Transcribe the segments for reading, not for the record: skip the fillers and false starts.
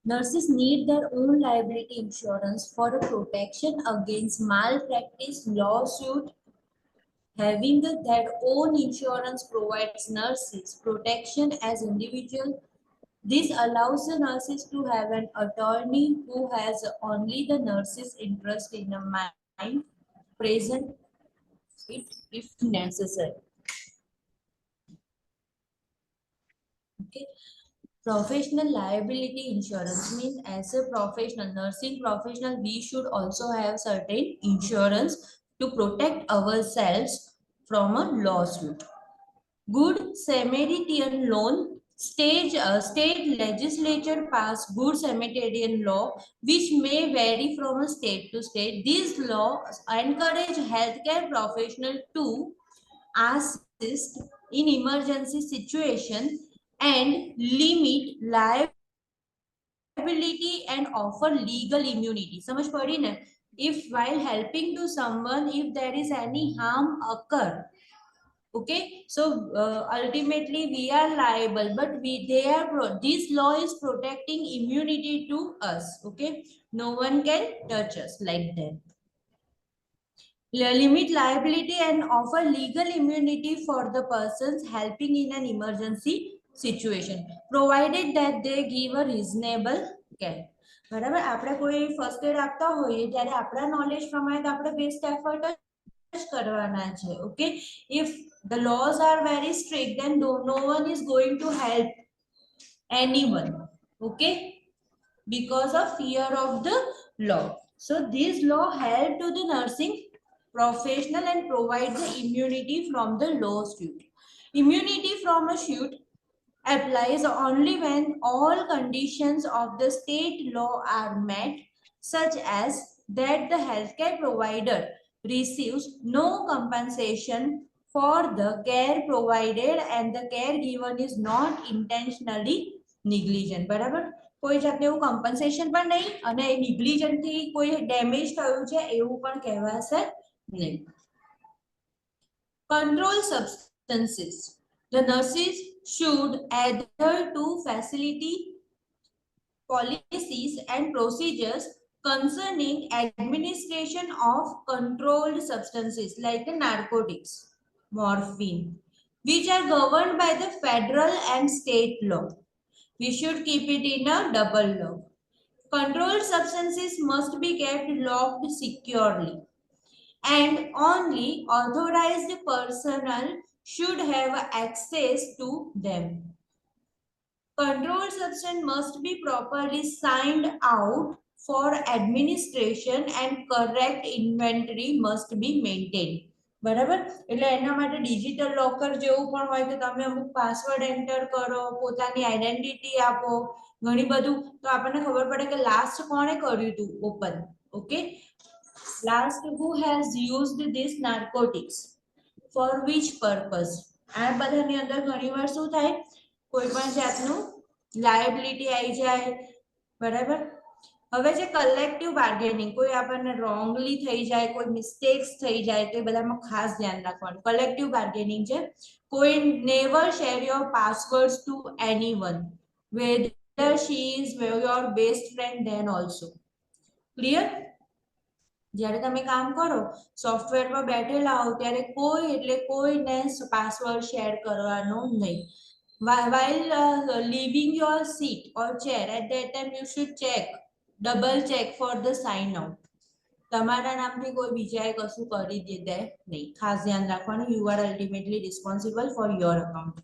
Nurses need their own liability insurance for protection against malpractice, lawsuit. Having their own insurance provides nurses protection as individuals. This allows the nurses to have an attorney who has only the nurse's interest in a mind present it if necessary. Okay. Professional liability insurance means as a professional, nursing professional, we should also have certain insurance to protect ourselves from a lawsuit. Good Samaritan loan state legislature passed Good Samaritan law, which may vary from a state to state. These laws encourage healthcare professionals to assist in emergency situation and limit liability and offer legal immunity. समझ पड़ी ना? If while helping to someone, if there is any harm occur, okay, so ultimately we are liable, but this law is protecting immunity to us. Okay, no one can touch us like that. Limit liability and offer legal immunity for the persons helping in an emergency situation, provided that they give a reasonable care. બરાબર, આપણે કોઈ first aid આપતા હોઈએ ત્યારે આપણા knowledge પ્રમાણે તો આપણે બેસ્ટ એફર્ટ કરવાના છે. Okay, if the laws are very strict, then no one is going to help anyone. Okay, because of fear of the law. So this law help to the nursing professional and provide the immunity from the lawsuit. Immunity from a suit applies only when all conditions of the state law are met, such as that the healthcare provider receives no compensation for the care provided and the care given is not intentionally negligent. બરાબર, કોઈ જાતનું એવું compensation પણ નહીં અને negligently કોઈ damage થયું છે એવું પણ કહેવાશે નહીં. Control substances. The nurses should adhere to facility policies and procedures concerning administration of controlled substances like narcotics, morphine, which are governed by the federal and state law. We should keep it in a double lock. Controlled substances must be kept locked securely, and only authorized personnel should have access to them. Controlled substance must be properly signed out for administration and correct inventory must be maintained. બરાબર, એટલે એના માટે digital locker જેવું પણ હોય કે તમે અમુક પાસવર્ડ એન્ટર કરો, પોતાની આઈડેન્ટિટી આપો, ઘણી બધું તો આપણને ખબર પડે કે લાસ્ટ કોણે કર્યું હતું open. Okay, last who has used this narcotics for which purpose. આ બધાની અંદર ઘણીવાર શું થાય, કોઈ પણ જાતનું લાયબિલિટી આવી જાય. બરાબર, હવે જે કલેક્ટિવ બાર્ગેનિંગ, કોઈ આપણને રોંગલી થઈ જાય, કોઈ મિસ્ટેક્સ થઈ જાય તો એ બધામાં ખાસ ધ્યાન રાખવાનું. કલેક્ટિવ બાર્ગેનિંગ છે, કોઈ never share your passwords to anyone whether she is your best friend then also. Clear? જ્યારે તમે કામ કરો સોફ્ટવેર પર બેઠેલા હો ત્યારે કોઈ એટલે કોઈને પાસવર્ડ શેર કરવાનો નહીં. While leaving your seat or chair, at that time you should double check for the sign out. તમારા નામથી કોઈ બીજાએ કશું કરી દે નહીં, ખાસ ધ્યાન રાખવાનું. You are ultimately responsible for your account.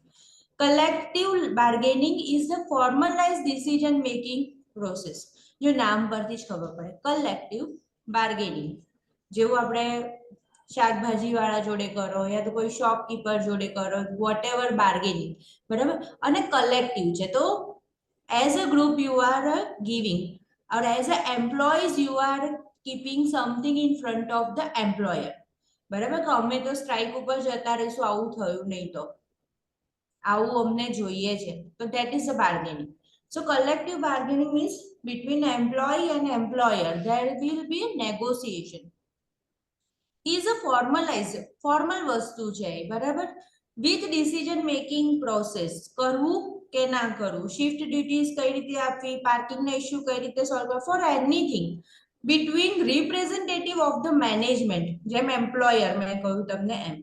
Collective bargaining is the formalized decision making process. જો નામ પરથી જ ખબર પડે, collective બાર્ગેનિંગ જેવું આપણે શાકભાજી વાળા જોડે કરો યા તો કોઈ શોપકીપર જોડે કરો, વોટએવર બાર્ગેનિંગ. બરાબર, અને કલેક્ટિવ છે તો as a group you are giving or as a employees you are keeping something in front of the employer. બરાબર, કે અમે તો સ્ટ્રાઇક ઉપર જતા રહીશું, આવું થયું નહીં તો આવું અમને જોઈએ છે, તો that is the bargaining. So collective bargaining means between employee and employer there will be a negotiation. Is a formalized formal વસ્તુ છે. બરાબર, with decision making process કરવું કે ના કરવું, શિફ્ટ ડ્યુટીઝ કઈ રીતે આપવી, પાર્કિંગના ઇશ્યુ કઈ રીતે સોલ્વ કરવા, for anything between representative of the management જેમ એમ્પ્લોયર મેં કહ્યું તમને એમ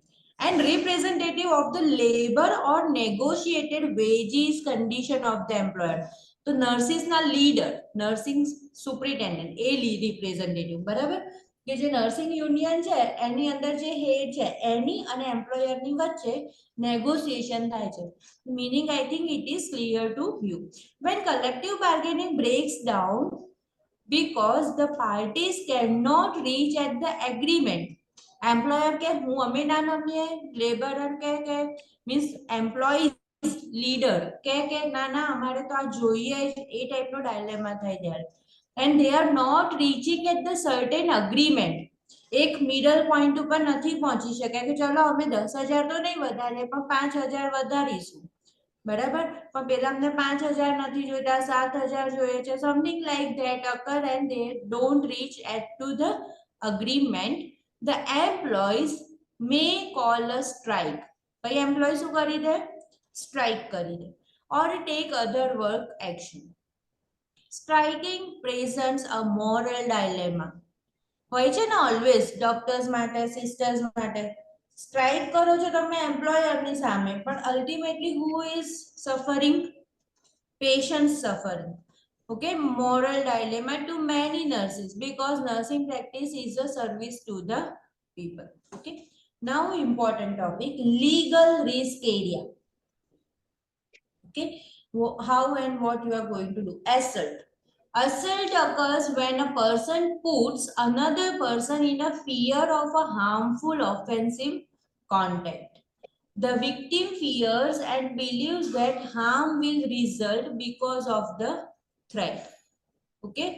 and representative of the labor or negotiated wages condition of the employer. તો નર્સિસના લીડર, નર્સિંગ સુપ્રિન્ટેન્ડન્ટ એ રિપ્રેઝેન્ટેટિવ, બરાબર, કે જે નર્સિંગ યુનિયન છે એની અંદર જે હેડ છે એની અને એમ્પ્લોયરની વચ્ચે નેગોશિએશન થાય છે. Meaning, I think it is clear to you. When collective bargaining breaks down because the parties cannot reach at the agreement, employer કે હું અમે ના નમીએ, લેબરર કે મીન્સ એમ્પ્લોયી લીડર કે ના ના અમારે તો આ જોઈએ જ, એ ટાઈપનો ડાયલેમા થાય ત્યારે, and they are not reaching at the certain agreement, એક મિડલ પોઈન્ટ ઉપર નથી પહોંચી શક્યા કે ચલો અમે 10,000 તો નહીં વધારીએ પણ 5,000 વધારીશું, બરાબર, પણ પેલા અમને 5,000 નથી જોઈતા, 7,000 જોઈએ છે, something like that occur and they don't reach at to the agreement, the employees may call a strike. ભાઈ એમ્પ્લોય શું કરી દે, સ્ટ્રાઇક કરી દે, or take other work action. Striking presents a moral dilemma. હોય છે ને ઓલવેઝ ડોક્ટર્સ માટે, sisters માટે, strike કરો છો તમે એમ્પ્લોયરની સામે, પણ ultimately who is suffering, patients suffering. Okay, moral dilemma to many nurses because nursing practice is a service to the people. Okay, now important topic, legal risk area. Okay, how and what you are going to do. Assault. Assault occurs when a person puts another person in a fear of a harmful offensive contact. The victim fears and believes that harm will result because of the threat. Okay,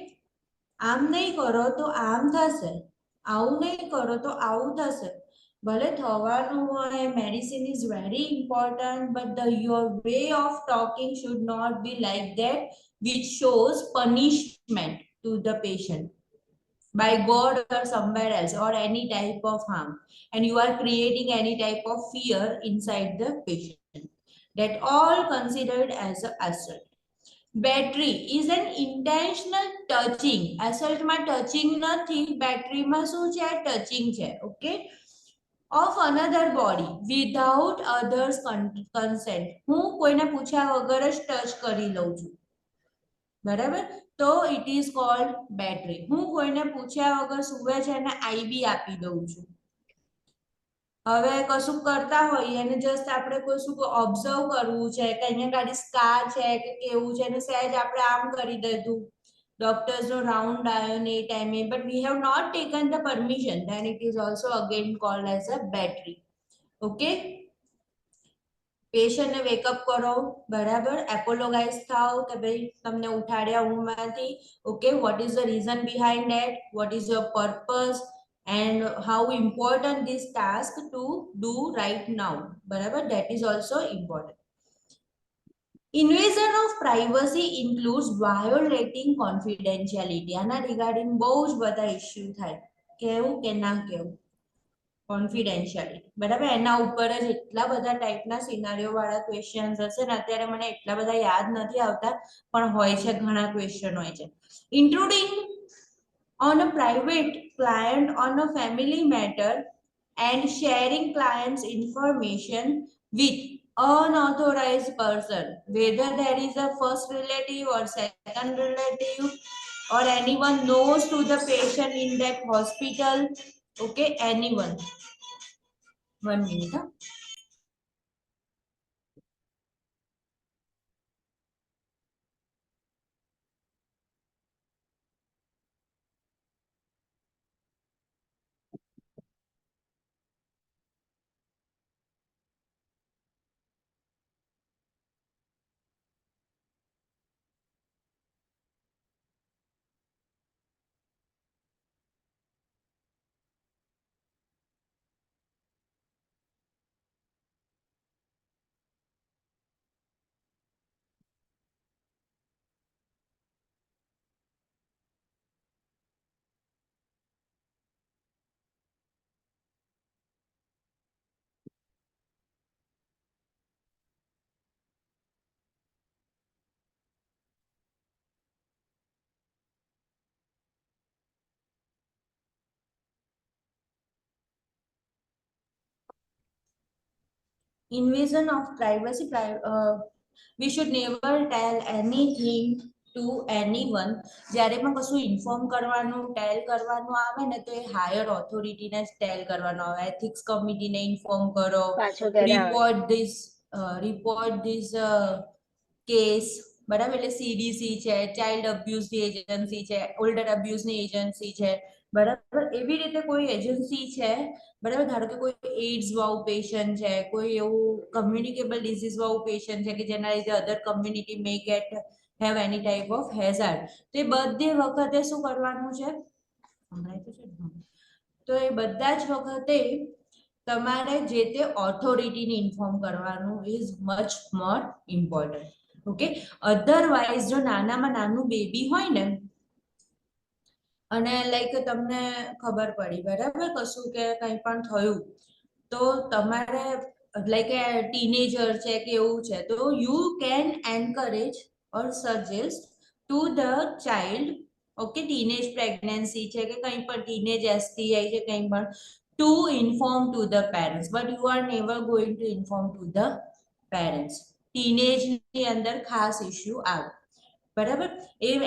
આમ નહીં કરો તો આમ થશે, આવું નહીં કરો તો આવું થશે. ભલે થવાનું હોય, medicine is very important, but your way of talking should not be like that, which shows punishment to the patient by God or somewhere else, or any type of harm, and you are creating any type of fear inside the patient. That all considered as a assault. Battery is an intentional touching. Assault માં touching નથી, battery માં શું છે, touching છે. Okay, of another body without others consent. હું કોઈને પૂછ્યા વગર જ ટચ કરી લઉં છું, બરાબર, તો it is called battery. હું કોઈને પૂછ્યા વગર સુવે છે અને આઈબી આપી દઉં છું. હવે કશું કરતા હોઈએ અને જસ્ટ આપણે કોઈ શું ઓબ્ઝર્વ કરવું છે કે અહીંયા ગાડી સ્કાર છે કે કેવું છે અને સહેજ આપણે આમ કરી દીધું, ડોક્ટર્સનો રાઉન્ડ આવ્યો ને એ ટાઈમે, but we have not taken the permission, then it is also again called as a battery. Okay, પેશન્ટને વેકઅપ કરો, બરાબર, એપોલોગાઇઝ થાવ કે ભાઈ તમને ઉઠાડ્યા ઊંઘમાંથી. Okay, what is the reason behind that, what is your purpose and how important this task to do right now, barabar, that is also important. Invasion of privacy includes violating confidentiality. આના regarding બહુ જ બધા issue થાય, કેવું કે ના કેવું, confidentiality, બરાબર, એના ઉપર જ એટલા બધા ટાઈપના સિનારીઓ વાળા ક્વેશ્ચન્સ હશે ને, અત્યારે મને એટલા બધા યાદ નથી આવતા, પણ હોય છે, ઘણા ક્વેશ્ચન હોય છે. ઇન્ટ્રુડિંગ on a private client on a family matter and sharing client's information with unauthorized person, whether there is a first relative or second relative or anyone knows to the patient in that hospital. Okay, anyone. 1 minute. Huh? invasion of privacy. We should never tell anything to anyone. જ્યારે પણ કશું inform કરવાનું ટેલ કરવાનું આવે ને તો એ higher ઓથોરિટીને જ ટેલ કરવાનું આવે. એથિક્સ કમિટીને ઇન્ફોર્મ કરો, રિપોર્ટ ધીસ કેસ, બરાબર. એટલે સીડીસી છે, ચાઇલ્ડ અબ્યુઝની એજન્સી છે, ઓલ્ડર અબ્યુઝની એજન્સી છે, બરાબર. એવી રીતે કોઈ એજન્સી છે, બરાબર. ધારો કે કોઈ એઇડ્સ વાળું પેશન્ટ છે, કોઈ એવું કમ્યુનિકેબલ ડિઝીઝ વાળું પેશન્ટ છે કે જેના લીધે other community may get have any type of hazard, તો એ બધી વખતે શું કરવાનું છે, તો એ બધા જ વખતે તમારે જે તે ઓથોરિટીને ઇન્ફોર્મ કરવાનું is much more important. Okay, otherwise જો નાનામાં નાનું બેબી હોય ને અને લાઈક તમને ખબર પડી, બરાબર, કશું કે કંઈ પણ થયું તો તમારે લાઈક ટીનેજર છે કે એવું છે, તો you can encourage or suggest to the child, okay, teenage pregnancy છે કે કંઈ પણ ટીનેજ એસટીઆઈ છે કંઈ પણ, to inform to the parents, but you are never going to inform to the parents. Teenage ની અંદર ખાસ ઇશ્યુ આવે, બરાબર.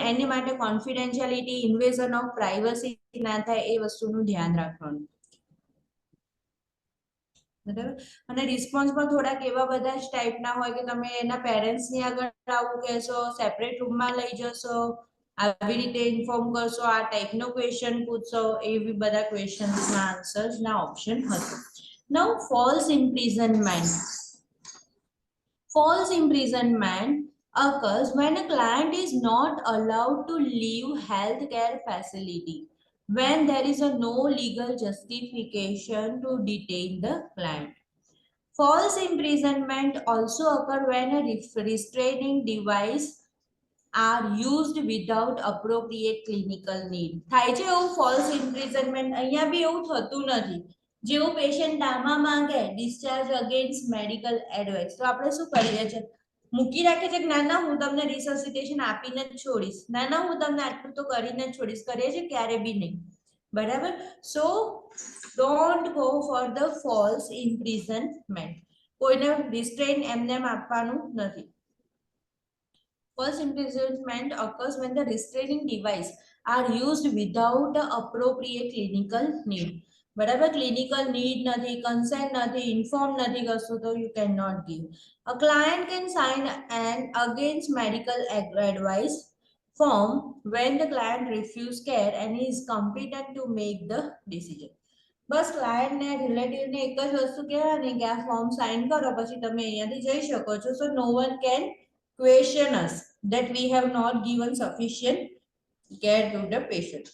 એની માટે કોન્ફિડેન્શિયાલિટી, ઇન્વેઝન ઓફ પ્રાઇવસી ના થાય એ વસ્તુનું ધ્યાન રાખવાનું, બરાબર. અને રિસ્પોન્સ પણ થોડાક એવા બધા જ ટાઈપના હોય કે તમે એના પેરેન્ટ્સ ની આગળ આવું કહેશો, સેપરેટ રૂમમાં લઈ જશો, આવી રીતે ઇન્ફોર્મ કરશો, આ ટાઈપનો ક્વેશ્ચન પૂછશો, એવી બધા ક્વેશ્ચન્સના આન્સર્સના ઓપ્શન હશે. Now false imprisonment. False imprisonment occurs when a client is not allowed to leave healthcare facility when there is a no legal justification to detain the client. False imprisonment also occur when a restraining device are used without appropriate clinical need. થાય છે એવું false imprisonment, અહીંયા બી એવું થતું નથી. જેવું patient drama માંગે discharge against medical advice, તો આપણે શું કરીએ છીએ, મૂકી રાખીએ છીએ કે ના ના હું તમને રિસસિટેશન આપીને જ છોડીશ, ના ના હું તમને આટલું તો કરીને જ છોડીશ, કરીએ છીએ ક્યારે બી નહીં, બરાબર. સો don't go for the false imprisonment. કોઈને રિસ્ટ્રેન એમને આપવાનું નથી. False imprisonment occurs when the restraining device are used without appropriate clinical need. બરાબર, ક્લિનિકલ નીડ નથી, કન્સેન્ટ નથી, ઇન્ફોર્મ નથી કરશું તો you can not give. A client can sign an against medical advice form when the client refuse care and is competent to make the decision. Bus client ને relative ને એક જ વસ્તુ કહેવાની કે આ ફોર્મ સાઇન કરો પછી તમે અહીંયાથી જઈ શકો છો. So no one can question us that we have not given sufficient care to the patient.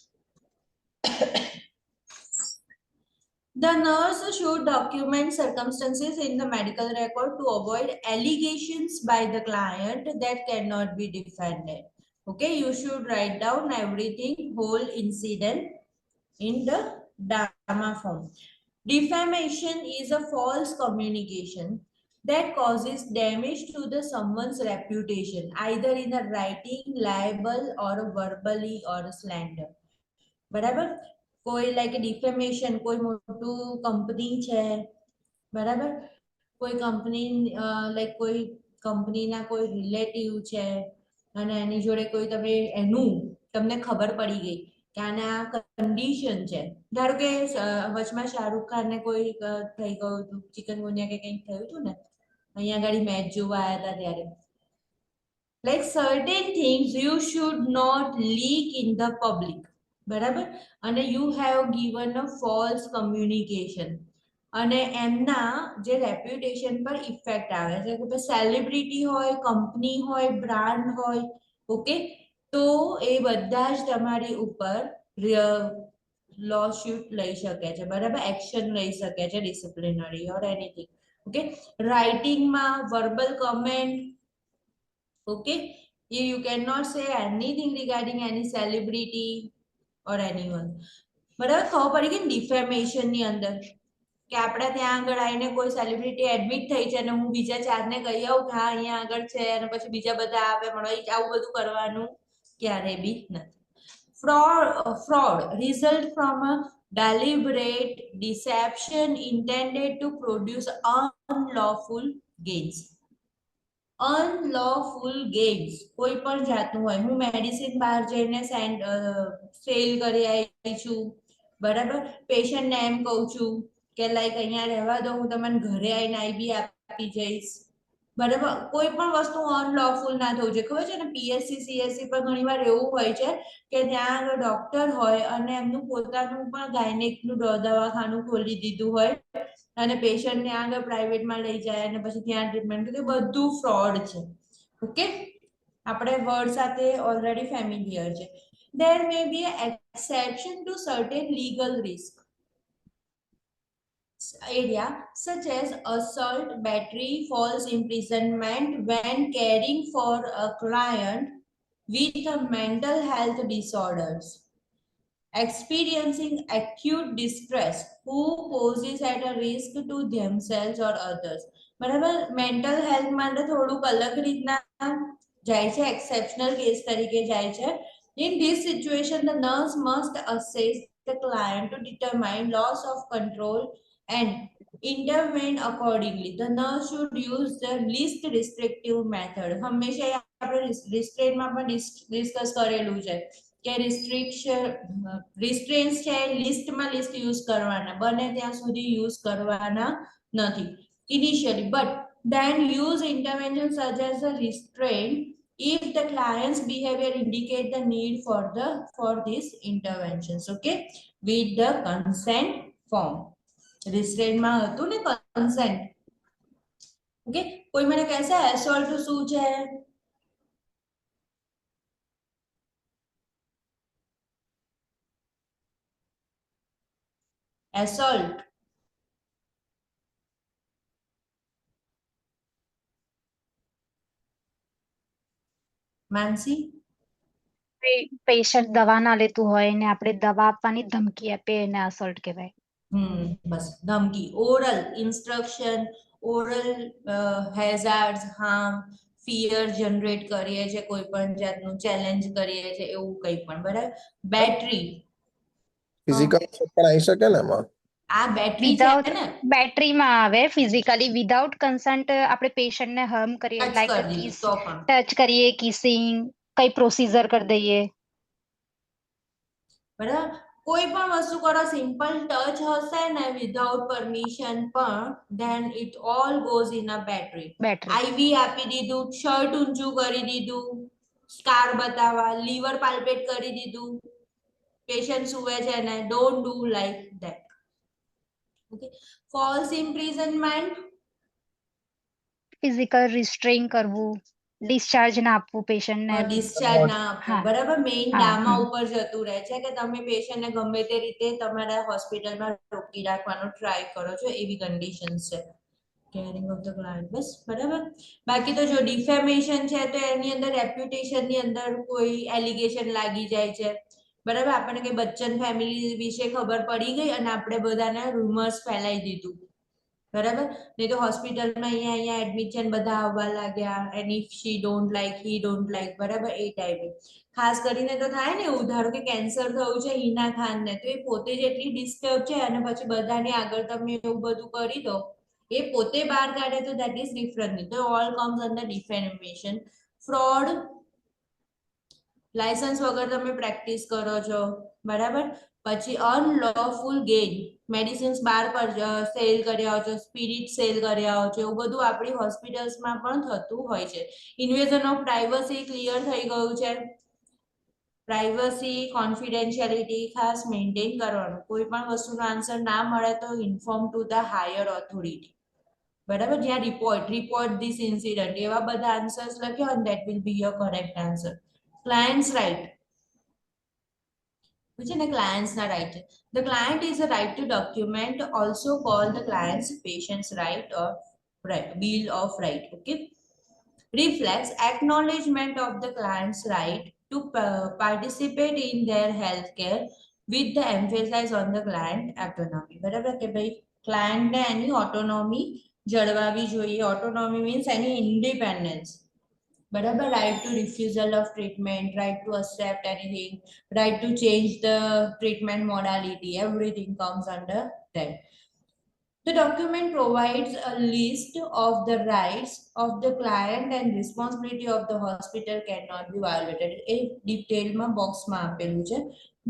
The nurse should document circumstances in the medical record to avoid allegations by the client that cannot be defended. Okay, you should write down everything, whole incident in the DAMA form. Defamation is a false communication that causes damage to the someone's reputation, either in a writing, libel, or verbally or slander. બરાબર, કોઈ like ડિફેમેશન, કોઈ મોટું company છે, બરાબર, કોઈ company like કોઈ કંપનીના કોઈ રિલેટિવ છે અને એની જોડે કોઈ તમે એનું તમને ખબર પડી ગઈ કે આને આ કન્ડિશન છે, ધારો કે વચમાં શાહરુખ ખાનને કોઈ થઈ ગયું હતું, ચિકનગુનિયા કે કંઈક થયું હતું ને, અહીંયા આગળ મેચ જોવા આવ્યા હતા ત્યારે, like certain things you should not leak in the public, બરાબર. અને you have given a false communication અને એમના જે રેપ્યુટેશન પર ઇફેક્ટ આવે છે કે સેલિબ્રિટી હોય, કંપની હોય, બ્રાન્ડ હોય, ઓકે, તો એ બધા જ તમારી ઉપર લો શૂટ લઈ શકે છે, બરાબર, એક્શન લઈ શકે છે, ડિસિપ્લિનરી ઓર એનીથિંગ. ઓકે, રાઇટિંગમાં verbal comment, okay, you cannot say anything regarding any celebrity or anyone. બરાબર, ખબર પડી ગઈ ડિફેમેશન ની અંદર કે આપણે ત્યાં આગળ આવીને કોઈ સેલિબ્રિટી એડમિટ થઈ છે અને હું બીજા ચારને કહી આવું કે હા અહીંયા આગળ છે અને પછી બીજા બધા આવે મળવા, આવું બધું કરવાનું ક્યારે બી નથી. Fraud result from a deliberate deception intended to produce unlawful gains. Unlawful games કોઈ પણ જાતનું હોય, હું મેડિસિન બહાર જઈને સેલ કરી આવી છું, બરાબર, પેશન્ટને એમ કહું છું કે લાઈક અહીંયા રહેવા દો, હું તમને ઘરે આવીને આઈવી આપી જઈશ, બરાબર, કોઈ પણ વસ્તુ અનલોફુલ ના થવું જોઈએ. ખબર છે ને, પીએસસી સીએસસી પર ઘણી વાર એવું હોય છે કે ત્યાં આગળ ડોક્ટર હોય અને એમનું પોતાનું પણ ગાયનેકનું દવાખાનું ખોલી દીધું હોય અને પેશન્ટને આગળ પ્રાઇવેટમાં લઈ જાય અને પછી ત્યાં ટ્રીટમેન્ટ કરે, બધું ફ્રોડ છે. ઓકે, આપણે વર્ડ સાથે ઓલરેડી ફેમિલિયર છે. There may be an exception to certain legal risk area such as assault, battery, false imprisonment when caring for a client with a mental health disorders, experiencing acute distress who poses at a risk to themselves or others. બરાબર, mental health માટે થોડુંક અલગ રીતના જાય છે, exceptional case તરીકે જાય છે. In this situation, the nurse must assess the client to determine loss of control and intervene accordingly. The nurse should use the least restrictive method. હંમેશા આપણે રિસ્ટ્રેન્ટમાં પણ ડિસ્કસ કરેલું છે કે રિસ્ટ્રેન્ટ્સ છે લિસ્ટમાં લિસ્ટ યુઝ કરવાના, બને ત્યાં સુધી યુઝ કરવાના નથી initially, but then use intervention such as a restraint if the client's behavior indicate the need for these interventions. Okay, with the consent form. restraint માં હતું ને consent. ઓકે, કોઈ મને કહેશે assault શું છે? assault માનસી? પેશન્ટ દવા ના લેતું હોય ને આપણે દવા આપવાની ધમકી આપે એને અસોલ્ટ કહેવાય. બસ ધમકી, oral instruction, oral હેઝાર્ડ્સ, harm, fear generate કરીએ છે, કોઈ પણ જાતનું ચેલેન્જ કરીએ છે, એવું કંઈ પણ, બરાબર. બેટરી ફિઝિકલ પણ આવી શકે ને એમાં? આ બેટરી છે ને, બેટરીમાં આવે ફિઝિકલી વિધાઉટ કન્સન્ટ આપણે પેશન્ટને હાર્મ કરીએ, ટચ લાઈક કરી દીધું તો પણ, ટચ કરીએ, કિસિંગ, કઈ પ્રોસીજર કરી દઈએ, બરાબર. કોઈ પણ વસ્તુ કરો, સિમ્પલ ટચ હશે ને વિધાઉટ પરમિશન પણ, then it all goes in a battery. IV આપી દીધું, શર્ટ ઊંચું કરી દીધું, સ્કાર બતાવવા, લીવર પાલ્પેટ કરી દીધું, પેશન્ટ સુવે છે ને, don't do like that. Okay, false imprisonment, physical restrain કરવું, ડિસ્ચાર્જ ના આપવું પેશન્ટને, ડિસ્ચાર્જ ના આપવું, બરાબર. મેઇન ડામા હા. ઉપર જતું રહે છે કે તમે પેશન્ટને ગમે તે રીતે તમારા હોસ્પિટલમાં રોકી રાખવાનો ટ્રાય કરો છો, એવી કન્ડિશન્સ છે. કેરિંગ ઓફ ધ ક્લાયન્ટ, બસ, બરાબર. બાકી તો જો ડિફેમેશન છે તો એની અંદર રેપ્યુટેશન ની અંદર કોઈ એલિગેશન લાગી જાય છે, બરાબર. આપણને કઈ બચ્ચન ફેમિલી વિશે ખબર પડી ગઈ અને આપણે બધાને રૂમર્સ ફેલાઈ દીધું, બરાબર. નહીં તો હોસ્પિટલમાં અહીંયા એડમિટ છે, બધા આવવા લાગ્યા, and if she don't like, he don't like, બરાબર, એ ટાઈપે. ખાસ કરીને તો થાય ને એવું, ધારો કે કેન્સર થયું છે હિના ખાન ને, તો એ પોતે જ એટલી ડિસ્ટર્બ છે અને પછી બધાની આગળ તમે એવું બધું કરી દો, એ પોતે બહાર કાઢે તો દેટ ઇઝ ડિફરન્ટ. તો all comes under defamation. Fraud, licence વગર તમે પ્રેક્ટિસ કરો છો, બરાબર. પછી અનલોફુલ ગેઇન, મેડિસિન્સ બહાર પર સેલ કર્યા હોય છે, સ્પિરિટ સેલ કર્યા હોય છે, એવું બધું આપણી હોસ્પિટલ્સમાં પણ થતું હોય છે. ઇન્વેઝન ઓફ પ્રાઇવસી ક્લિયર થઈ ગયું છે. પ્રાઇવસી, કોન્ફિડેન્શિયાલિટી ખાસ મેન્ટેન કરવાનું. કોઈ પણ વસ્તુનો આન્સર ના મળે તો inform to the higher authority, બરાબર. જ્યાં રિપોર્ટ ધીસ ઇન્સિડન્ટ, એવા બધા આન્સર્સ લખ્યો અને that will be your correct answer. Clients right, which is a client's right. The client is a right to document, also called the client's patient's right or bill of right. Okay, reflects acknowledgement of the client's right to participate in their healthcare with the emphasis on the client autonomy. બરાબર કે ભાઈ client ને એની ઓટોનોમી જળવાવી જોઈએ. ઓટોનોમી means એની independence, બરાબર, right to refusal of treatment, right to accept anything, right to change the treatment modality, everything comes under that. The document provides a list of the rights of the client and responsibility of the hospital cannot be violated. A detail ma box ma આપેલું છે.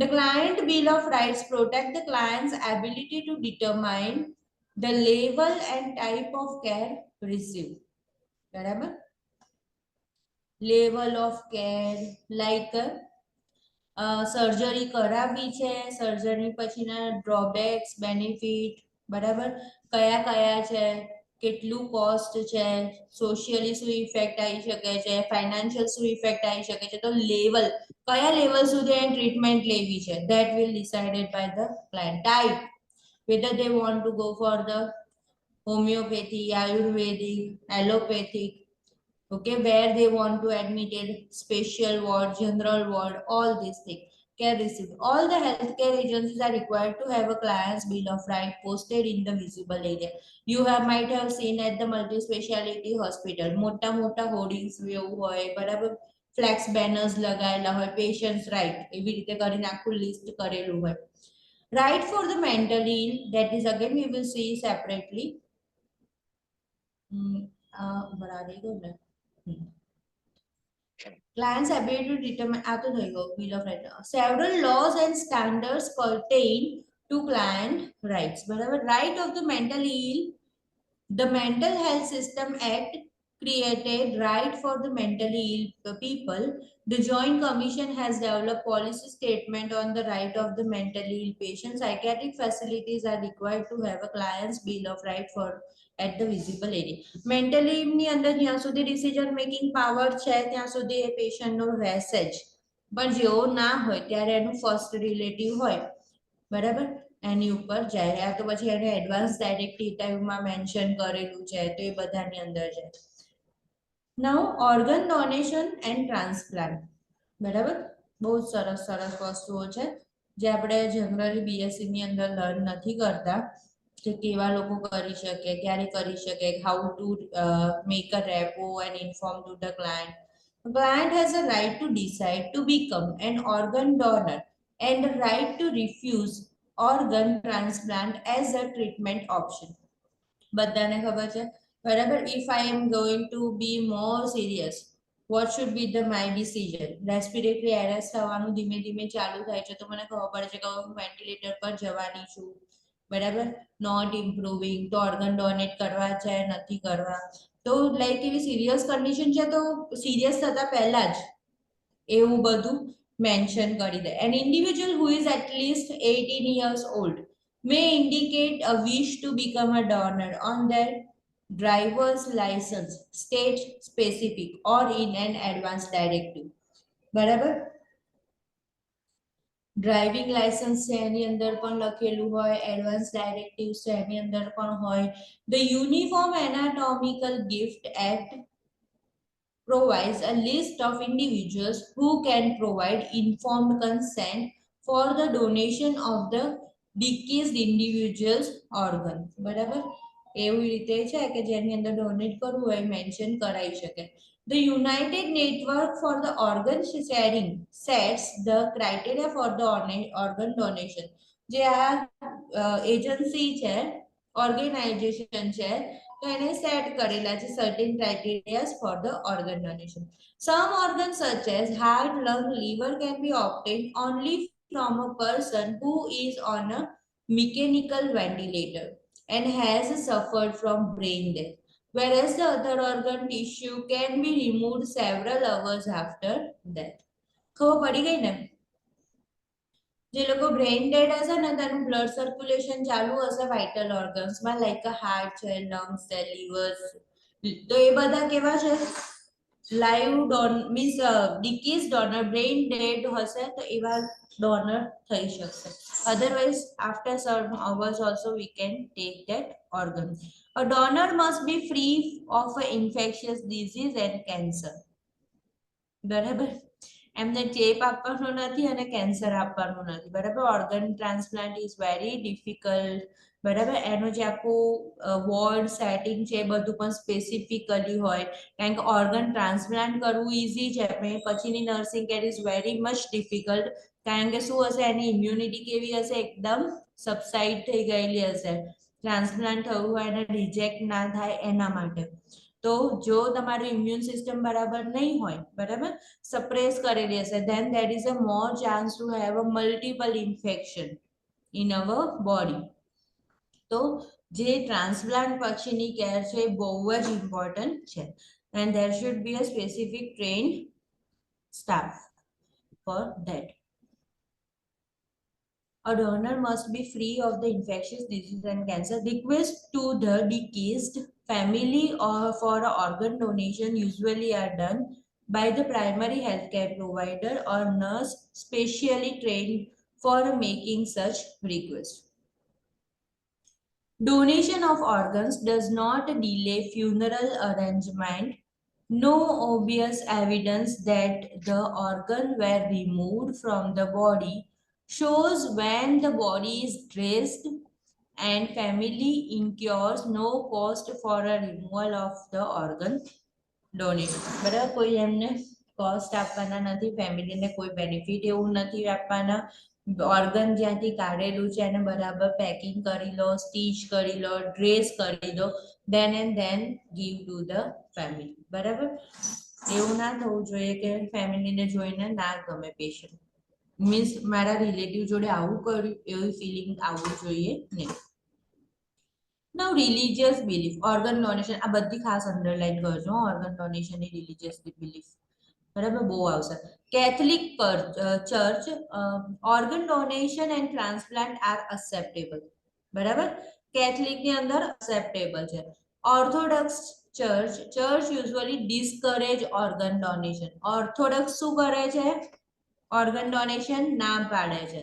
The client bill of rights protect the client's ability to determine the level and type of care received. બરાબર, level of care like surgery કરાવવી છે, surgery પછીના drawbacks, benefit, બરાબર, કયા કયા છે, કેટલું કોસ્ટ છે, સોશિયલી શું ઇફેક્ટ આવી શકે છે, ફાઇનાન્શિયલ શું ઇફેક્ટ આવી શકે છે, તો લેવલ કયા લેવલ સુધી ટ્રીટમેન્ટ લેવી છે, that will decided by the client. Type, whether they want to go for the homeopathy, ayurvedic, allopathic, okay, where they want to admit it, special ward, general ward, all these things. Care received. All the healthcare agencies are required to have a client's bill of right posted in the visible area. You might have seen at the multi-speciality hospital, મોટા મોટા hoardings એવું હોય, બરાબર, flex banners લગાયેલા હોય, patients right, એવી રીતે કરીને આખું લિસ્ટ કરેલું હોય. Right for the mentally ill, that is again we will see separately. બરાબર ગયું ને. Client's ability to determine bill of right. Several laws and standards pertain to client rights. Whatever right of the mentally ill, the Mental Health System Act created right for the mentally ill people. The Joint Commission has developed policy statement on the right of the mentally ill patients. Psychiatric facilities are required to have a client's bill of right for at the visible area. Mentally ill ની અંદર જ્યાં સુધી decision making power છે ત્યાં સુધી એ patient નો રહેશે જ, પણ જેવો ના હોય ત્યારે એનું first relative હોય, બરાબર, એની ઉપર જાય. આ તો પછી એને એડવાન્સ ડાયરેક્ટિવ ટાઈપમાં મેન્શન કરેલું છે, તો એ બધાની અંદર જાય. નાઉ ઓર્ગન ડોનેશન એન્ડ ટ્રાન્સપ્લાન્ટ, બરાબર, બહુ સરસ સરસ વસ્તુઓ છે જે આપણે જનરલી બીએસસી ની અંદર લર્ન નથી કરતા, કે કેવા લોકો કરી શકે, ક્યારે કરી શકે, how to make a repo and inform to the client. Client has a right to decide to become an organ donor and a right to refuse organ transplant as a treatment option. બધાને ખબર છે, બરાબર. If I am going to be more serious, what should be the my decision? Respiratory arrest થવાનું ધીમે ધીમે ચાલુ થાય છે, તો મને ખબર પડે છે કે હું વેન્ટિલેટર પર જવાની છું, બરાબર, નોટ ઇમ્પ્રુવિંગ, તો ઓર્ગન ડોનેટ કરવા છે નથી કરવા, તો લાઈક એવી સિરિયસ કન્ડિશન છે તો સિરિયસ થતા પહેલા જ એવું બધું મેન્શન કરી દે. An individual who is at least 18 years old may indicate a wish to become a donor on their driver's license, state specific or in an advance directive. બરાબર, driving licence છે એની અંદર પણ લખેલું હોય, એડવાન્સ ડાયરેક્ટિવ છે એની અંદર પણ હોય. The Uniform Anatomical Gift Act provides a list of individuals who can provide informed consent for the donation of the deceased individual's organ. બરાબર, એવી રીતે છે કે જેની અંદર ડોનેટ કરવું હોય મેન્શન કરાઈ શકે. The United Network for the Organ Sharing sets the criteria for the organ donation. જે આ એજન્સી છે, ઓર્ગેનાઇઝેશન છે, તો એને સેટ કરેલા છે certain criteria for the organ donation. Some organs such as heart, lung, liver can be obtained only from a person who is on a mechanical ventilator and has suffered from brain death, whereas the other organ tissue can be removed several hours after death. ખબર પડી ગઈ ને? જે લોકો brain dead હશે ને તેનું blood circulation ચાલુ હશે વાઇટલ ઓર્ગન્સમાં, લાઈક હાર્ટ છે, લંગ્સ છે, લીવર, તો એ બધા કેવા છે? લાઈવ મીન્સ ડિકીઝ ડોનર. બ્રેઇન ડેડ હશે તો એવા ડોનર થઈ શકશે. Otherwise, after some hours also we can take that organ. A donor must be free of infectious disease and cancer. બરાબર, એમને ચેપ આપવાનો નથી અને કેન્સર આપવાનું નથી, બરાબર. Organ transplant is very difficult, બરાબર. એનું જે આખું વોર્ડ સેટિંગ છે એ બધું પણ સ્પેસિફિકલી હોય, કારણ કે ઓર્ગન ટ્રાન્સપ્લાન્ટ કરવું ઈઝી છે પણ પછીની nursing care is very much difficult, કારણ કે શું હશે, એની ઇમ્યુનિટી કેવી હશે, એકદમ સબસાઇડ થઈ ગયેલી હશે. ટ્રાન્સપ્લાન્ટ થયું હોય અને રિજેક્ટ ના થાય એના માટે. તો જો તમારું ઇમ્યુન સિસ્ટમ બરાબર નહીં હોય, બરાબર, સપ્રેસ કરેલી હશે, then there is a more chance to have a multiple infection in our body. તો જે ટ્રાન્સપ્લાન્ટ પછીની કેર છે એ બહુ જ ઇમ્પોર્ટન્ટ છે, and there should be a specific trained staff for that. A donor must be free of the infectious disease and cancer. Request to the deceased family or for organ donation usually are done by the primary healthcare provider or nurse specially trained for making such request. Donation of organs does not delay funeral arrangement. No obvious evidence that the organ were removed from the body shows when the body is dressed, and family incurs no cost for a removal of the organ donated. બરાબર, કોઈ એમને cost આપવાના નથી, ફેમિલીને કોઈ benefit એવું નથી આપવાના. ઓર્ગન જ્યાંથી કાઢેલું છે એને બરાબર પેકિંગ કરી લો, સ્ટીચ કરી લો, ડ્રેસ કરી દો, then and then give to the family. બરાબર, એવું ના થવું જોઈએ કે ફેમિલીને જોઈને ના ગમે પેશન્ટ, મીન્સ મારા રિલેટિવ જોડે આવું કર્યું એવી ફિલિંગ આવવું જોઈએ નહીં. Now religious belief, organ donation, આ બધી ખાસ અંડરલાઈન કરજો, ઓર્ગન ડોનેશન ની રિલીજીયસ બિલીફ, બરાબર, બહુ આવશે. Catholic church organ donation and transplant are acceptable, બરાબર, કેથલિક ની અંદર અક્સેપ્ટેબલ છે. Orthodox church usually discourage organ donation. Orthodox શું કરે છે, ઓર્ગન ડોનેશન ના પાડે છે.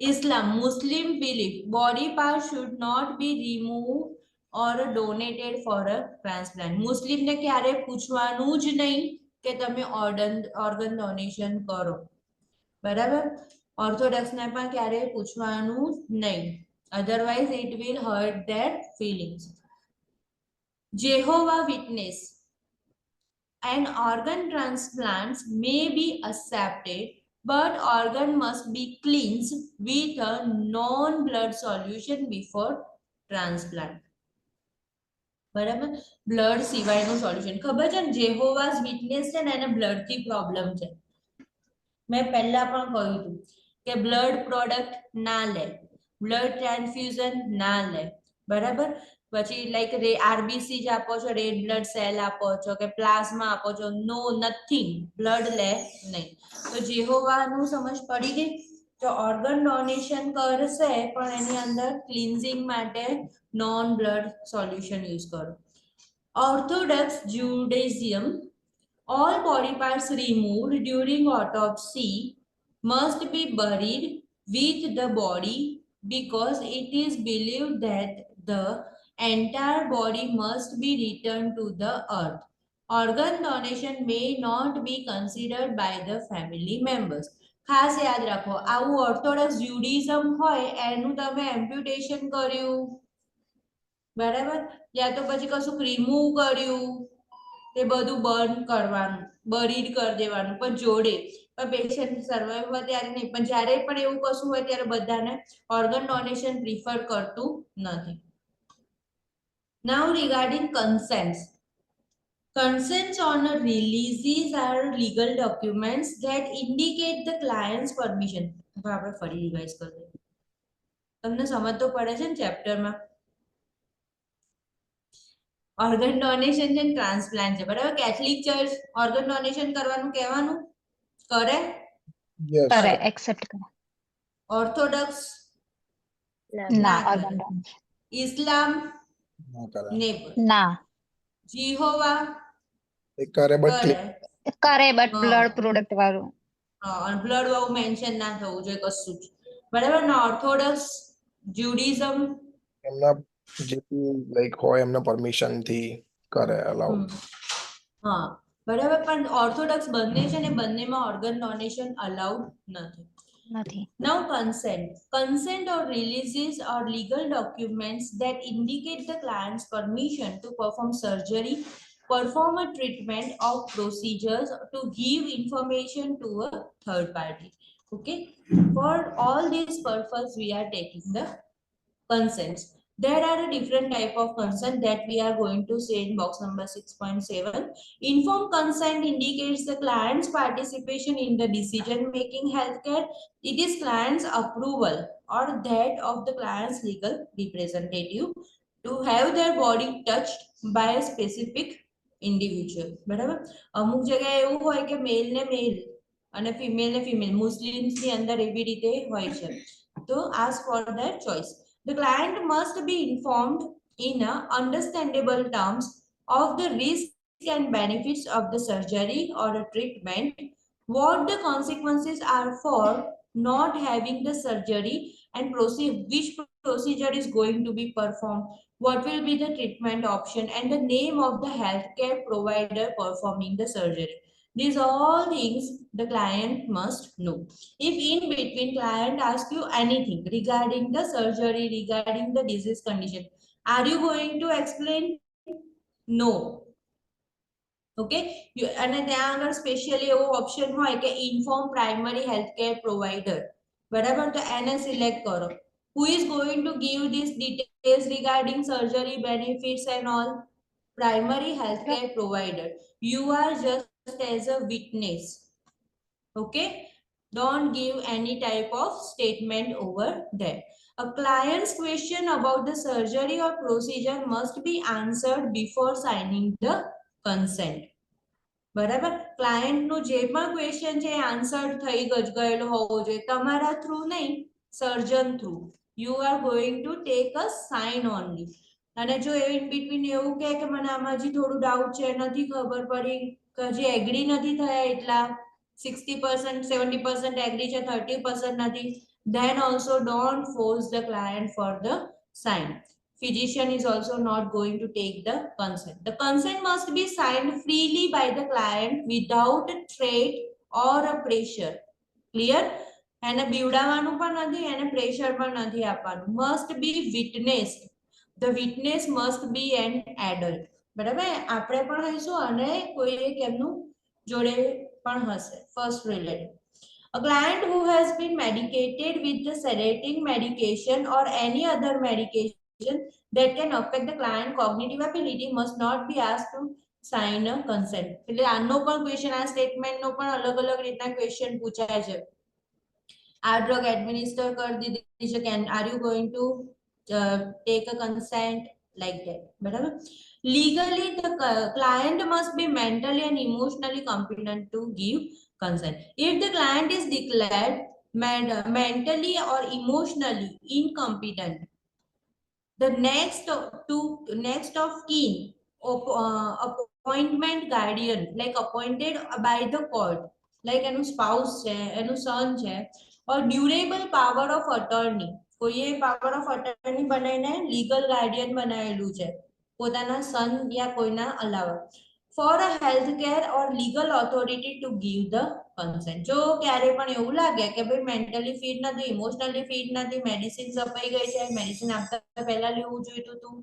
Islam, Muslim belief, body parts should not be removed or donated for a transplant. મુસ્લિમ ને ક્યારે પૂછવાનું જ નહીં કે તમે ઓર્ગન ડોનેશન કરો, બરાબર. ઓર્થોડોક્સ ને પણ ક્યારે પૂછવાનું નહીં, otherwise it will hurt their feelings. Jehovah Witness and organ transplants may be accepted, but organ must be cleansed with a non-blood solution before transplant. બરાબર, બ્લડ સિવાયનું સોલ્યુશન. ખબર છે ને, જેહોવાસ વિટનેસ છે ને એને બ્લડ થી પ્રોબ્લેમ છે. મેં પહેલા પણ કહ્યું હતું કે બ્લડ પ્રોડક્ટ ના લે, બ્લડ ટ્રાન્સફ્યુઝન ના લે, બરાબર. પછી લાઈક આરબીસી જ આપો છો, રેડ બ્લડ સેલ આપો છો કે પ્લાઝમા આપો છો, નો નથિંગ, બ્લડ લે નહીં. તો જેહોવાનું સમજ પડી ગઈ. તો ઓર્ગન ડોનેશન કરશે પણ એની અંદર ક્લિન્ઝિંગ માટે નોન બ્લડ સોલ્યુશન યુઝ કરો. Orthodox Judaism, all body parts removed during autopsy must be buried with the body because it is believed that the entire body must be returned to the earth. Organ donation may not be considered by the family members. ખાસ યાદ રાખો, આવું orthodox જ્યુડિઝમ હોય એનું તમે amputation કર્યું, બરાબર, યા તો પછી કશું રિમૂવ કર્યું, એ બધું બર્ન કરવાનું, બરીડ કરી દેવાનું, પણ જોડે. પણ પેશન્ટ સર્વાઈવ હોય ત્યારે નહીં, પણ જ્યારે પણ એવું કશું હોય ત્યારે બધાને ઓર્ગન ડોનેશન પ્રિફર કરતું નથી. Now regarding consents. Consents on a releases are legal documents that indicate the client's permission. આપણે ફરી રિવાઇઝ કરી દઈએ, તમને સમજ તો પડે છે ને ચેપ્ટરમાં. ઓર્ગન ડોનેશન છે, ટ્રાન્સપ્લાન્ટ છે, બરાબર. કેથલિક ચર્ચ ઓર્ગન ડોનેશન કરવાનું કહેવાનું કરે, કરે, એક્સેપ્ટ કરે. ઓર્થોડોક્સ ના, ઓર્ગન ડોનેશન ઇસ્લામ ને ના જીહોવા એ કરે બટ કરે, કરે, બટ બ્લડ પ્રોડક્ટ વાળું. હા, બ્લડ વાળું મેન્શન ના થવું જોઈએ કશું જ, બરાબર ને. ઓર્થોડોક્સ જ્યુડિઝમ એમના જે લાઈક હોય એમના પરમિશન થી કરે અલાઉ. હા, બરાબર, પણ ઓર્થોડોક્સ બંને છે ને બંનેમાં ઓર્ગન ડોનેશન અલાઉડ નથી. નથી. Now consent or releases are legal documents that indicate the client's permission to perform surgery, perform a treatment or procedures, to give information to a third party. Okay, for all these purposes we are taking the consents. There are a different type of consent that we are going to say in box number 6.7. Informed consent indicates the client's participation in the decision making healthcare. It is client's approval or that of the client's legal representative to have their body touched by a specific individual. બરાબર, અમુક જગ્યાએ એવું હોય કે મેલ ને મેલ અને female ને female, Muslims ની અંદર એવી રીતે હોય છે. તો ask for their choice. The client must be informed in a understandable terms of the risk and benefits of the surgery or a treatment, what the consequences are for not having the surgery, and which procedure is going to be performed, what will be the treatment option, and the name of the healthcare provider performing the surgery. These all things the client must know. If in between client asks you anything regarding the surgery, regarding the disease condition, are you going to explain? No. Okay, અને ત્યાં આગળ specially એવો option હોય કે inform primary healthcare provider, બરાબર, તો એને select કરો. Who is going to give these details regarding surgery benefits and all? Primary healthcare provider. You are just as a witness. Okay, don't give any type of statement over there. A client's question about the surgery or procedure must be answered before signing the consent. બરાબર, client નું જે પણ question છે answer થઈ ગયેલો હોવો જોઈએ, તમારા થ્રુ નહીં, surgeon through. You are going to take a sign only. અને જો ઇન બિટવીન એવું કહે કે મને આમાં હજી થોડું ડાઉટ છે, નથી ખબર પડી, હજી એગ્રી નથી થયા એટલા, 60% 70% એગ્રી છે, 30% નથી, then also don't force the client for the sign. Physician is also not going to take the consent. The consent must be signed freely by the client without a threat or a pressure. Clear? એને બીવડાવવાનું પણ નથી, એને pressure પણ નથી આપવાનું. Must be witnessed. The witness must be an adult. બરાબર, આપણે પણ હઈશું અને કોઈ એક એમનું જોડે પણ હશે. First relative. A client who has been medicated with the sedating medication or any other medication that can affect the client cognitive ability must not be asked to sign a consent. એટલે આનો પણ question, આ statement નો પણ અલગ અલગ રીતના question પૂછાય છે. આ ડ્રગ એડમિનિસ્ટર કરી દીધી છે, can are you going to take a consent, like that. બરાબર, legally the client must be mentally and emotionally competent to give consent. If the client is declared mentally or emotionally incompetent, the next of kin appointment guardian, like appointed by the court, like એનું spouse છે, એનું son છે, or durable power of attorney, કોઈએ power of attorney બનાવીને legal guardian બનાવેલું છે પોતાના son યા કોઈના અલાવા, for a healthcare or legal authority to give the consent. જો ક્યારે પણ એવું લાગે કે ભાઈ મેન્ટલી ફિટ નથી, ઇમોશનલી ફિટ નથી, મેડિસિન અપાઈ ગઈ છે, મેડિસિન આપતા પહેલા લેવું જોઈતું હતું,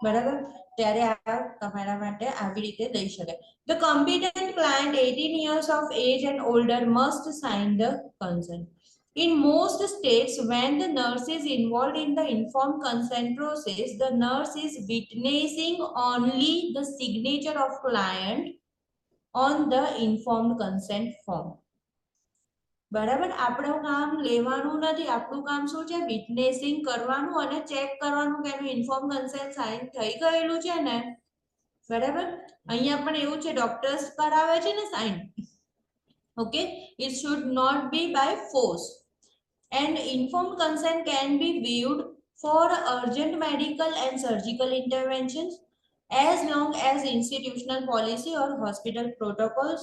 બરાબર, ત્યારે આ તમારા માટે આવી રીતે દઈ શકાય. The competent client 18 years of age and older must sign the consent. In most states, when the nurse is involved in the informed consent process, the nurse is witnessing only the signature of client on the informed consent form. બરાબર, આપણું કામ લેવાનું નથી, આપણું કામ શું છે, વિટનેસિંગ કરવાનું અને ચેક કરવાનું કે એનું ઇન્ફોર્મ કન્સેન્ટ સાઇન થઈ ગયેલું છે ને. બરાબર, અહીંયા પણ એવું છે, ડોક્ટર્સ કરાવે છે ને sign. Okay, it should not be by force. And informed consent can be viewed for urgent medical and surgical interventions as long as institutional policy or hospital protocols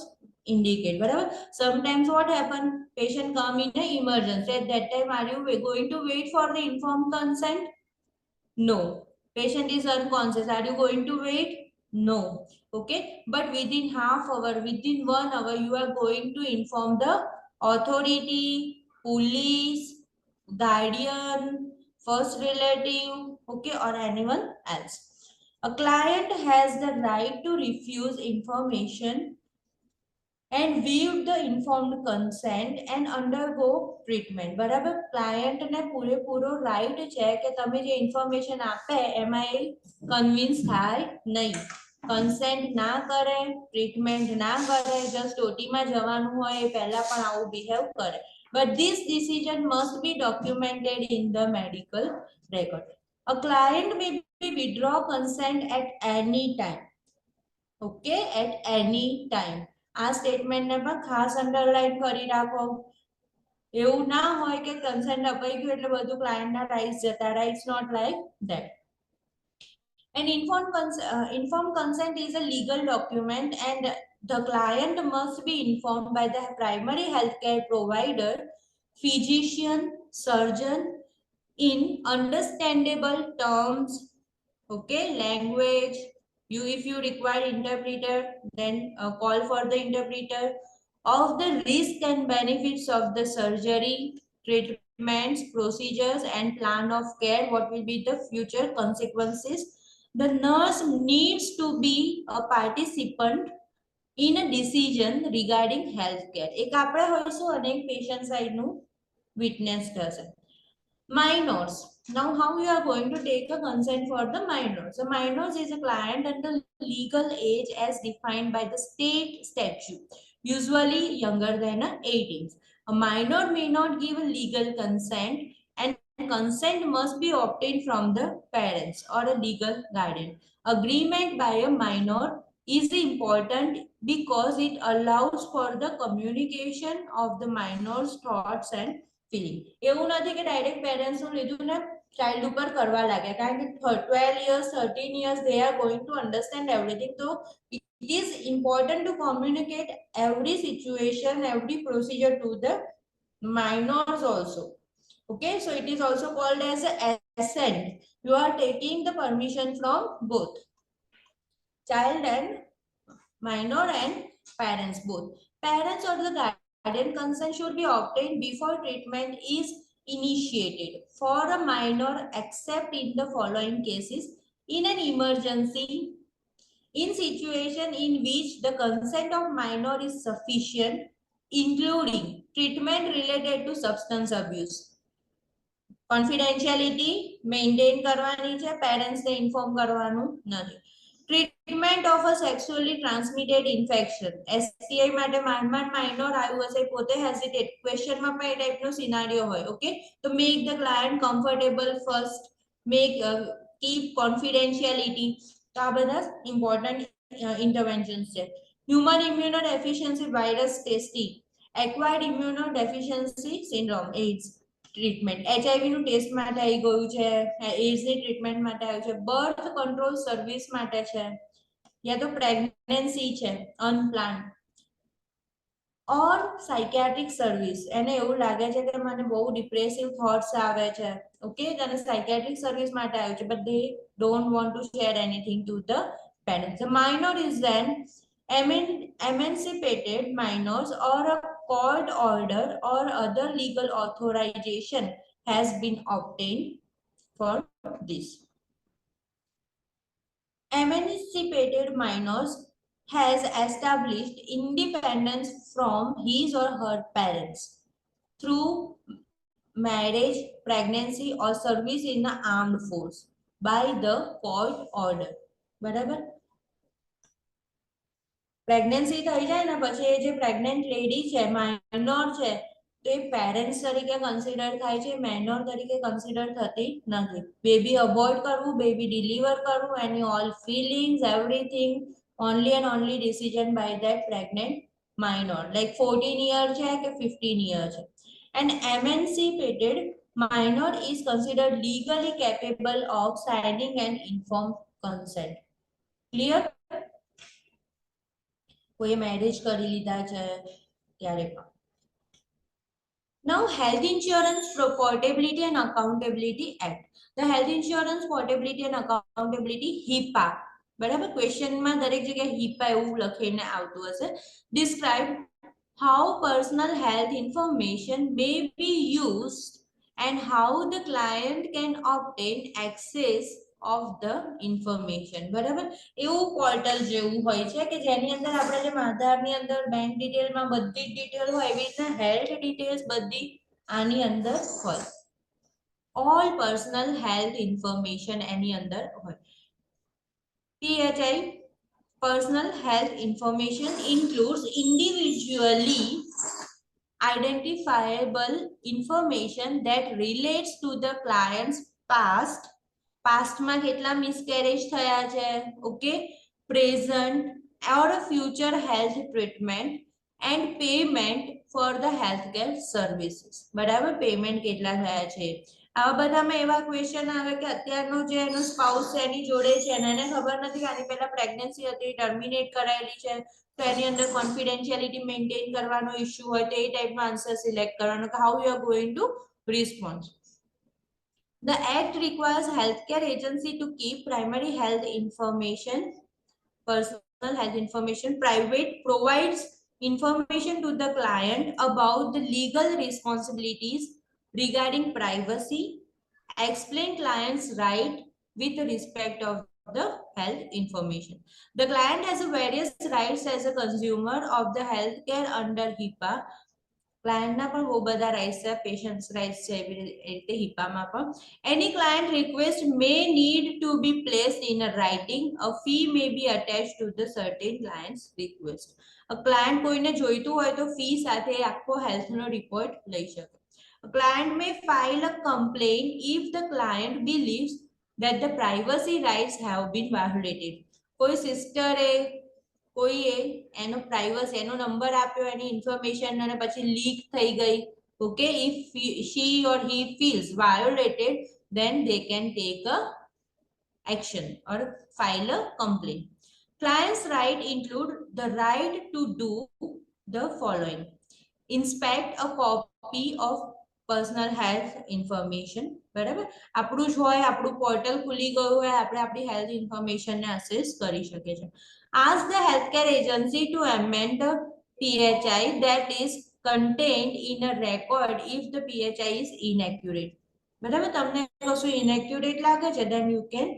indicate. Barabar, sometimes what happen, patient come in an emergency, at that time are you going to wait for the informed consent? No. Patient is unconscious, are you going to wait? No. Okay, but within half hour, within 1 hour, you are going to inform the authority, police, guardian, first relative, okay, or anyone else. A client has the right to refuse information and waive the informed consent and undergo treatment. બરાબર, client ને પૂરેપૂરો right છે કે તમે જે information આપે એમાં એ convince થાય નહીં, કન્સેન્ટ ના કરે, ટ્રીટમેન્ટ ના કરે, જસ્ટ ઓટીમાં જવાનું હોય એ પહેલા પણ આવું બિહેવ કરે. But this decision must be documented in the medical record. A client may withdraw consent at any time. Okay, at any time. આ સ્ટેટમેન્ટને પણ ખાસ અંડરલાઈન કરી રાખો. એવું ના હોય કે કન્સેન્ટ અપાઈ ગયું એટલે બધું ક્લાયન્ટના રાઇટ્સ જતા રહે. It's not like that. An informed consent is a legal document and the client must be informed by the primary healthcare provider, physician, surgeon in understandable terms, okay, language. If you require interpreter, then call for the interpreter, of the risk and benefits of the surgery, treatments, procedures and plan of care, what will be the future consequences. The nurse needs to be a participant in a decision regarding healthcare. એક આપણે હોઈશું અને એક patient સાઈડનું witness થશે. Minors. Now, how you are going to take a consent for the minors? So, minors is a client under legal age as defined by the state statute, usually younger than 18. A minor may not give a legal consent, and consent must be obtained from the parents or a legal guardian. Agreement by a minor is important because it allows for the communication of the minor's thoughts and feeling. એવું નથી કે direct parents નું લીધું ને child ઉપર કરવા લાગે, કારણ કે 12 years 13 years they are going to understand everything. So it is important to communicate every situation, every procedure to the minors also. Okay, so it is also called as assent. You are taking the permission from both child and minor and parents both. Parents or the guardian consent should be obtained before treatment is initiated for a minor except in the following cases: in an emergency, in situation in which the consent of minor is sufficient, including treatment related to substance abuse. Confidentiality maintain કરવાની છે, parents ને inform કરવાનું નથી. Treatment of a sexually transmitted infection. STI માટે માંડ minor આવ્યું હશે, પોતે hesitate, question માં પણ એ ટાઈપનો સિનારિયો હોય. Okay, તો make the client comfortable first, keep confidentiality. તો આ બધા important interventions છે. Human immunodeficiency virus testing, acquired immunodeficiency syndrome, AIDS treatment. HIV નું ટેસ્ટ માટે આવી ગયું છે, એડ્સ ની ટ્રીટમેન્ટ માટે આવ્યું છે, બર્થ કંટ્રોલ સર્વિસ માટે છે, યા તો પ્રેગ્નન્સી છે અનપ્લાન, ઓર સાયકિયાટ્રિક સર્વિસ. એને એવું લાગે છે કે મને બહુ ડિપ્રેસિવ થોટ્સ આવે છે, ઓકે, અને સાયકિયાટ્રિક સર્વિસ માટે આવ્યું છે, but they don't want to share anything two the parents. The minor is then emancipated minors or a court order or other legal authorization has been obtained for this. Emancipated minors has established independence from his or her parents through marriage, pregnancy or service in the armed force by the court order. બરાબર, pregnancy થઈ જાય ને પછી એ જે pregnant lady છે, minor છે, તો એ parents તરીકે કન્સિડર થાય છે, માઇનોર તરીકે કન્સિડર થતી નથી. બેબી અબોર્ટ કરવું, બેબી ડિલિવર કરવું, any all feelings, everything only and only decision by that pregnant minor, like 14 year છે કે 15 year છે. An emancipated minor is considered legally capable of signing an informed consent. Clear? કોઈ marriage કરી લીધા છે ત્યારે પણ. Now, Health Insurance Portability and Accountability Act. The Health Insurance Portability and Accountability HIPAA બરાબર, ક્વેશ્ચનમાં દરેક જગ્યાએ HIPAA એવું લખીને આવતું હશે. Describe how personal health information may be used and how the client can obtain access of the information. બરાબર, એવું portal જેવું હોય છે કે જેની અંદર આપણે જે આધારની અંદર બેંક ડિટેલમાં બધી જ ડિટેલ હોય એવી રીતના હેલ્થ ડિટેલ્સ બધી આની અંદર હોય. ઓલ પર્સનલ હેલ્થ ઇન્ફોર્મેશન એની અંદર હોય. PHI personal health information includes individually identifiable information that relates to the client's past માં કેટલા મિસકેરેજ થયા છે, okay, present or future health treatment and payment for the healthcare services. બરાબર, payment કેટલા થયા છે. આવા બધામાં એવા ક્વેશ્ચન આવે કે અત્યારનો જે એનો સ્પાઉસ છે એની જોડે છે અને એને ખબર નથી કે આની પહેલા પ્રેગ્નન્સી હતી, ટર્મિનેટ કરાયેલી છે, તો એની અંદર કોન્ફિડેન્શિયાલિટી મેન્ટેન કરવાનો ઇશ્યુ હોય તો એ ટાઈપનો આન્સર સિલેક્ટ કરવાનો કે how you are going two respond. The act requires healthcare agency to keep primary health information, personal health information private, provides information to the client about the legal responsibilities regarding privacy, explain client's right with respect of the health information. The client has various rights as a consumer of the healthcare under HIPAA. ક્લાયન્ટના પણ બહુ બધા rights છે, patients rights છે, એવી રીતે HIPAAમાં પણ. Any client request may need to be placed in a writing. A fee may be attached to the certain client's request. Client કોઈને જોઈતું હોય તો ફી સાથે આખો હેલ્થનો રિપોર્ટ લઈ શકે. A client may file a complaint if the client believes that the privacy rights have been violated. કોઈ સિસ્ટરે કોઈએ એનો પ્રાઇવસી એનો નંબર આપ્યો, એની ઇન્ફોર્મેશન અને પછી લીક થઈ ગઈ, okay, if she or he feels violated then they can take a action or file a complaint. Client's right include the right to do the following: inspect a copy of personal health information. બરાબર, આપણું જ હોય, આપણું portal ખુલી ગયું હોય, આપણે આપણી હેલ્થ ઇન્ફોર્મેશનને એક્સેસ કરી શકીએ છીએ. Ask the healthcare agency to amend the PHI that is contained in a record if the PHI is inaccurate. બરાબર, તમને કશું inaccurate લાગે છે then you can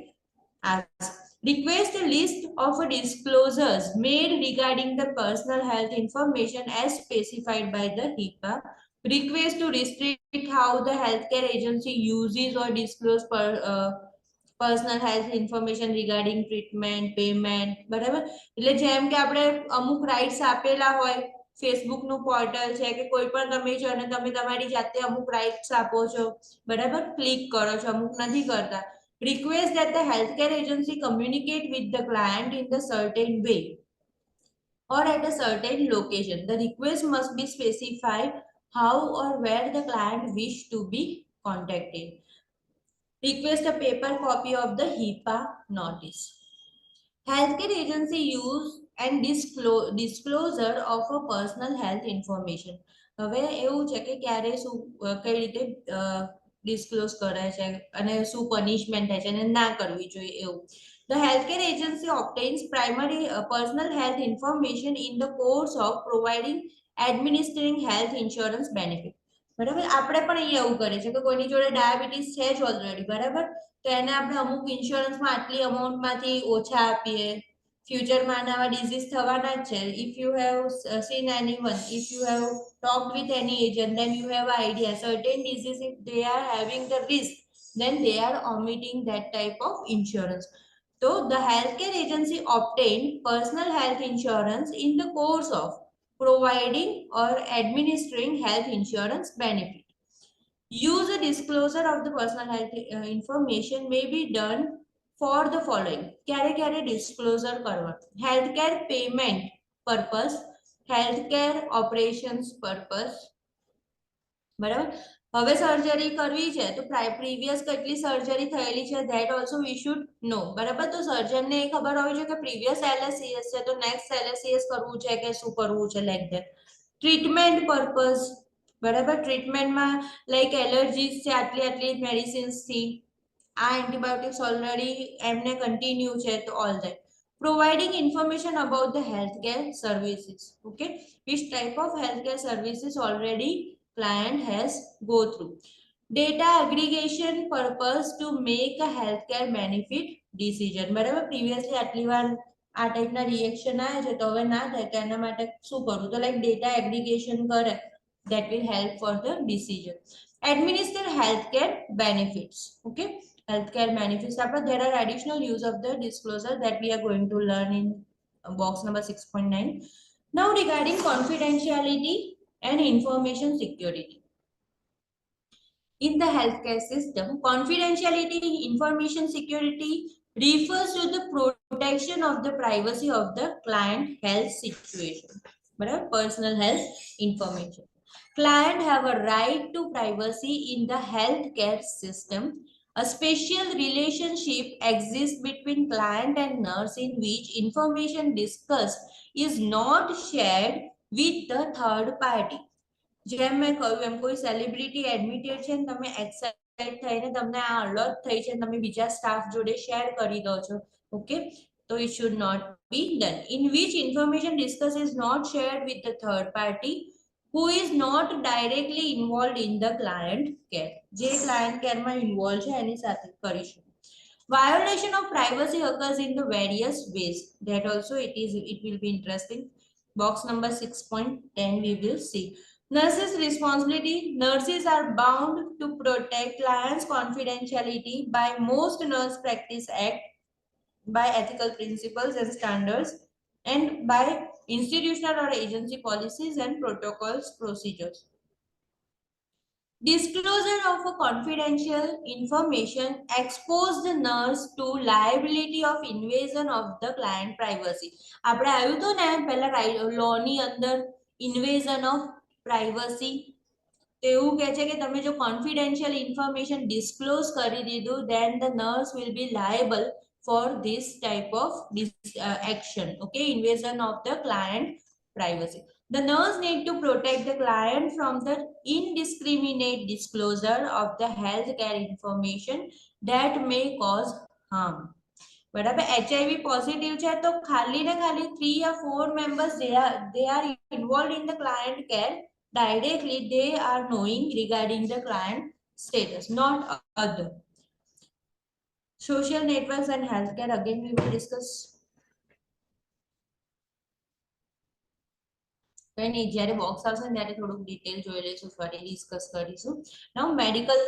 ask. Request a list of disclosures made regarding the personal health information as specified by the HIPAA. Request to restrict how the healthcare agency uses or disclose personal health information regarding treatment, payment. બરાબર, એટલે જેમ કે આપણે અમુક rights આપેલા હોય, ફેસબુકનું portal છે કે કોઈ પણ તમે છો અને તમે તમારી જાતે અમુક રાઇટ્સ આપો છો, બરાબર, ક્લિક કરો છો, અમુક નથી કરતા. Request that the healthcare agency communicate with the client in the certain way or at a certain location. The request must be specified how or where the client wish to be contacted. Request a paper copy of the HIPAA notice. Healthcare agency use and disclosure of a personal health information. હવે એવું છે કે ક્યારે શું કઈ રીતે disclose કરે છે અને શું પનિશમેન્ટ થાય છે અને ના કરવી જોઈએ એવું. The healthcare agency obtains primary personal health information in the course of providing administering health insurance benefit. બરાબર, આપણે પણ અહીંયા એવું કરીએ છીએ કે કોઈની જોડે ડાયાબિટીસ છે જ ઓલરેડી, બરાબર, તો એને આપણે અમુક ઇન્સ્યોરન્સમાં આટલી અમાઉન્ટમાંથી ઓછા આપીએ. ફ્યુચરમાં આવા ડિઝીઝ થવાના જ છે. If you have seen anyone, if you have talked with any agent, then you have an idea certain diseases if they are having the risk, then they are omitting that type of insurance. So the healthcare agency obtained personal health insurance in the course of providing or administering health insurance benefit. Use a disclosure of the personal health information may be done for the following. ક્યારે ક્યારે disclosure કરવા? Healthcare payment purpose, healthcare operations purpose. બરાબર, હવે surgery કરવી છે તો previous કેટલી surgery થયેલી છે ધેટ ઓલ્સો વી શુડ નો. બરાબર, તો સર્જનને એ ખબર હોવી જોઈએ કે પ્રીવિયસ LSCS છે તો નેક્સ્ટ LSCS કરવું છે કે શું કરવું છે, લાઈક ધેટ. ટ્રીટમેન્ટ પર્પસ, બરાબર, ટ્રીટમેન્ટમાં લાઈક એલર્જીસ છે, આટલી આટલી મેડિસિન્સ થી, આ એન્ટીબાયોટિક્સ ઓલરેડી એમને કન્ટિન્યુ છે તો all that. providing information about the healthcare services. Okay, which type of healthcare services already client has go through. Data aggregation purpose to make a healthcare benefit decision. બરાબર, previously આટલી વાર આ ટાઈપના reaction આવ્યા છે તો હવે ના થાય તો એના માટે શું કરવું, તો લાઈક ડેટા એગ્રીગેશન કરે, that will help for the decision. Administer healthcare benefits. Okay, healthcare benefits. There are additional use of the disclosure that we are going to learn in box number 6.9. Now regarding confidentiality and information security. In the healthcare system, confidentiality, information security refers to the protection of the privacy of the client health situation. Personal health information. Client have a right to privacy in the healthcare system. A special relationship exists between client and nurse in which information discussed is not shared with the third party. જેમ મેં કહ્યું એમ કોઈ celebrity admitted છે ને તમે excited થઈને તમને આ અલર્ટ થઈ છે તમે બીજા સ્ટાફ જોડે શેર કરી દો છો. ઓકે, તો it should not be done. In which information discussed is not shared with the third party who is not directly involved in the client care. જે client care માં involved છે એની સાથે કરીશું. Violation of privacy occurs in the various ways. That also it will be interesting. Box number 6.10 we will see. Nurses' responsibility. Nurses are bound to protect clients' confidentiality by most Nurse Practice Act, by ethical principles and standards, and by institutional or agency policies and protocols procedures. Disclosure of a confidential information expose the nurse to liability of invasion of the client privacy. આપણે આવ્યું હતું ને પહેલા law ની અંદર invasion of privacy, તો એવું કહે છે કે તમે જો confidential information disclose કરી દીધું then the nurse will be liable for this type of action. Okay, invasion of the client privacy. The nurse need to protect the client from the indiscriminate disclosure of the healthcare information that may cause harm. બરાબર, HIV positive છે તો ખાલી ને ખાલી 3 or 4 members they are involved in the client care directly, they are knowing regarding the client status, not other. Social networks and healthcare, again we will discuss. કઈ નહીં, જ્યારે box આવશે ને ત્યારે થોડુંક ડિટેલ જોઈ લઈશું, ફરી ડિસ્કસ કરીશું. નાઉ મેડિકલ